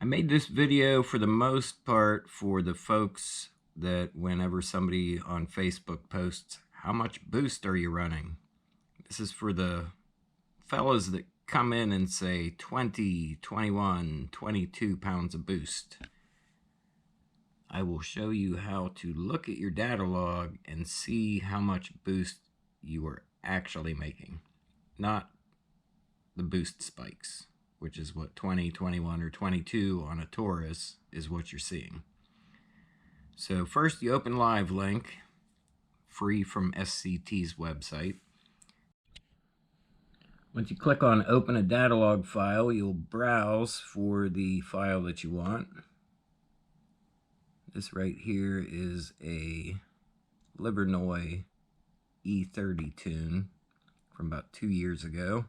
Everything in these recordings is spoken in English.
made this video for the most part for the folks that whenever somebody on Facebook posts, how much boost are you running? This is for the fellas that come in and say 20, 21, 22 pounds of boost. I will show you how to look at your data log and see how much boost you are actually making, not the boost spikes, which is what 20, 21, or 22 on a Taurus is what you're seeing. So first you open Live Link, free from SCT's website. Once you click on open a data log file, you'll browse for the file that you want. This right here is a Livernois E30 tune from about 2 years ago.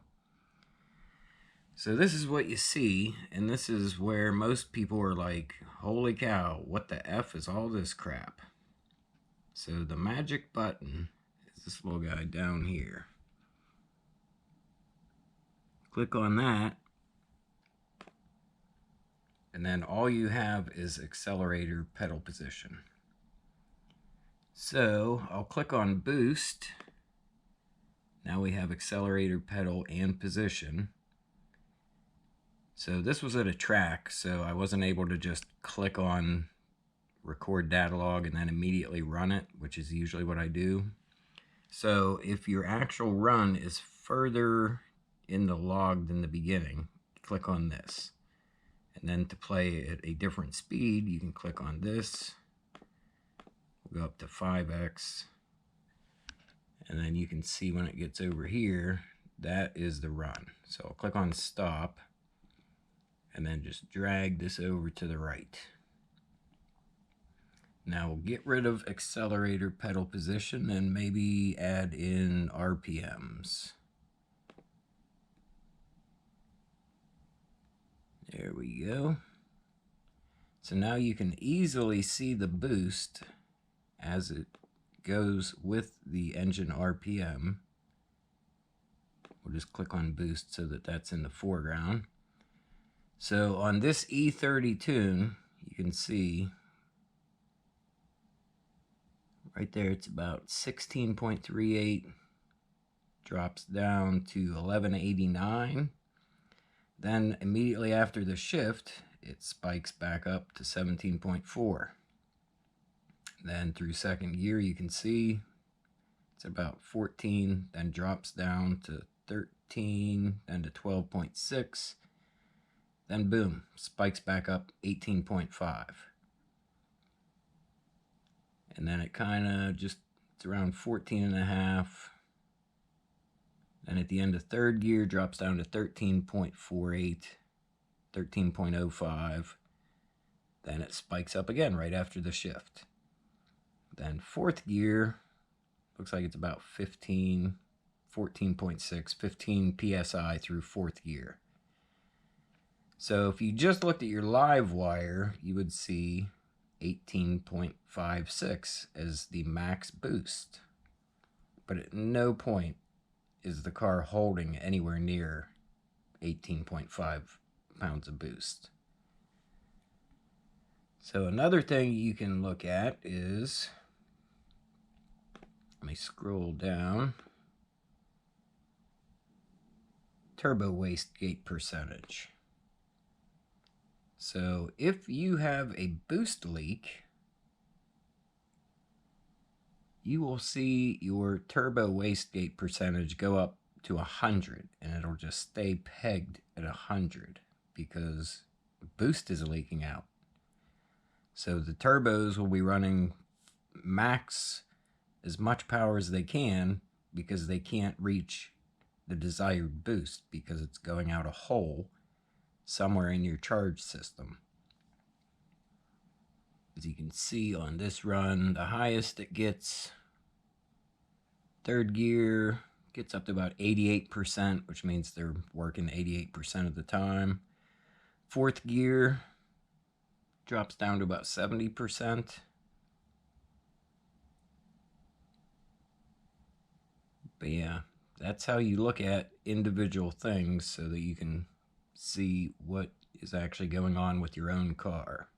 So this is what you see, and this is where most people are like, holy cow, what the F is all this crap? So the magic button is this little guy down here. Click on that, and then all you have is accelerator pedal position. So I'll click on boost. Now we have accelerator pedal and position. So this was at a track, so I wasn't able to just click on record data log and then immediately run it, which is usually what I do. So if your actual run is further in the log than the beginning, click on this. And then to play at a different speed, you can click on this. We'll go up to 5x. And then you can see when it gets over here, that is the run. So I'll click on stop and then just drag this over to the right. Now we'll get rid of accelerator pedal position and maybe add in RPMs. There we go. So now you can easily see the boost as it goes with the engine RPM. We'll just click on boost so that that's in the foreground. So on this E30 tune, you can see right there it's about 16.38, drops down to 1189. Then immediately after the shift, it spikes back up to 17.4. Then through second gear, you can see it's about 14, then drops down to 13, then to 12.6. Then boom, spikes back up 18.5. And then it kind of just, it's around 14.5. Then at the end of third gear, drops down to 13.48, 13.05. Then it spikes up again right after the shift. Then fourth gear, looks like it's about 15, 14.6, 15 PSI through fourth gear. So if you just looked at your live wire, you would see 18.56 as the max boost. But at no point is the car holding anywhere near 18.5 pounds of boost. So another thing you can look at is, let me scroll down, turbo wastegate percentage. So if you have a boost leak, you will see your turbo wastegate percentage go up to 100, and it'll just stay pegged at 100 because boost is leaking out. So the turbos will be running max as much power as they can because they can't reach the desired boost because it's going out a hole somewhere in your charge system. As you can see on this run, the highest it gets, third gear gets up to about 88%, which means they're working 88% of the time. Fourth gear drops down to about 70%. But yeah, that's how you look at individual things so that you can see what is actually going on with your own car.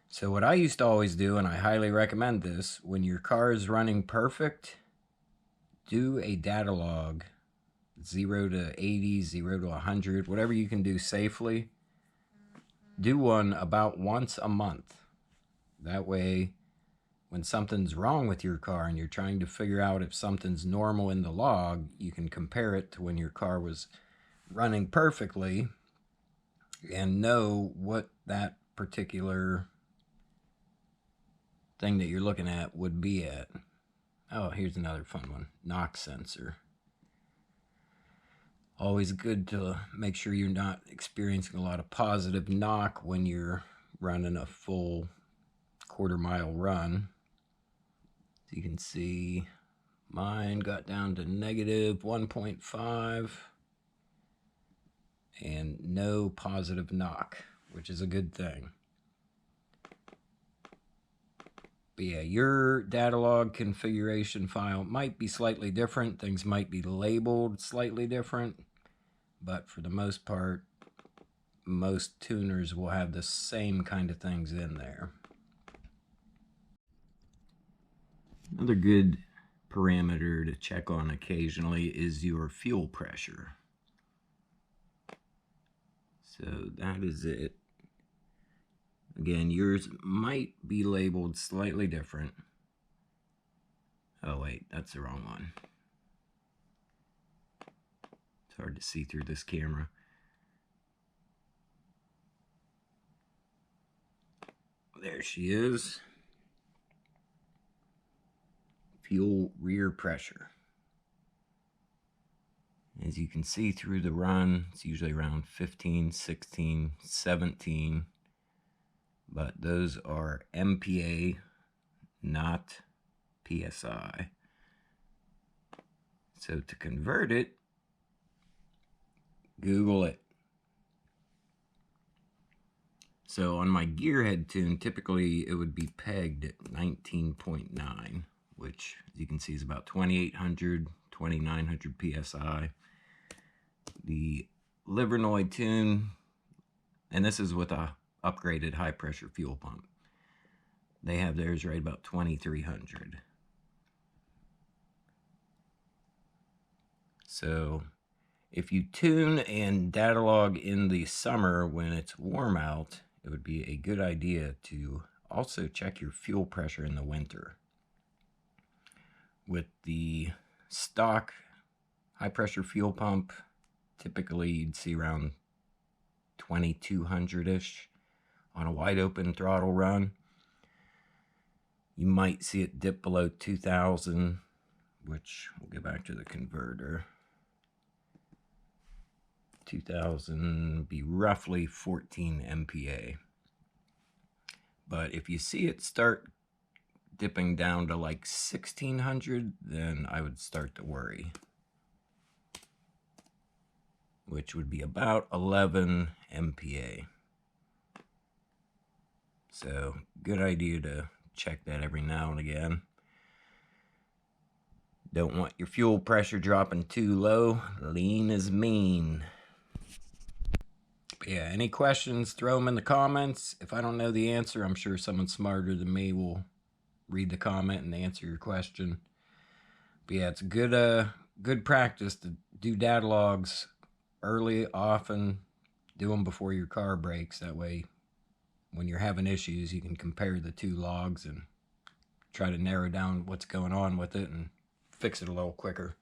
So what I used to always do, and I highly recommend this, when your car is running perfect, do a data log, 0 to 80, 0 to 100, whatever you can do safely. Do one about once a month. That way, when something's wrong with your car and you're trying to figure out if something's normal in the log, you can compare it to when your car was running perfectly and know what that particular thing that you're looking at would be at. Oh, here's another fun one. Knock sensor. Always good to make sure you're not experiencing a lot of positive knock when you're running a full quarter-mile run. So you can see mine got down to negative 1.5 and no positive knock, which is a good thing. But yeah, your data log configuration file might be slightly different. Things might be labeled slightly different, but for the most part, most tuners will have the same kind of things in there. Another good parameter to check on occasionally is your fuel pressure. So that is it. Again, yours might be labeled slightly different. Oh wait, that's the wrong one. It's hard to see through this camera. There she is. Fuel rear pressure. As you can see through the run, it's usually around 15, 16, 17. But those are MPA, not PSI. So to convert it, Google it. So on my gearhead tune, typically it would be pegged at 19.9, which as you can see is about 2,800, 2,900 PSI. The Livernoid tune, and this is with a upgraded high pressure fuel pump, they have theirs right about 2,300. So if you tune and data log in the summer when it's warm out, it would be a good idea to also check your fuel pressure in the winter. With the stock high pressure fuel pump, typically you'd see around 2,200-ish on a wide open throttle run. You might see it dip below 2,000, which we'll get back to the converter. 2,000 be roughly 14 MPA. But if you see it start dipping down to like 1,600, then I would start to worry, which would be about 11 MPA. So good idea to check that every now and again. Don't want your fuel pressure dropping too low. Lean is mean. But yeah, any questions, throw them in the comments. If I don't know the answer, I'm sure someone smarter than me will read the comment and answer your question. But yeah, it's good practice to do data logs early, often. Do them before your car breaks. That way, when you're having issues, you can compare the two logs and try to narrow down what's going on with it and fix it a little quicker.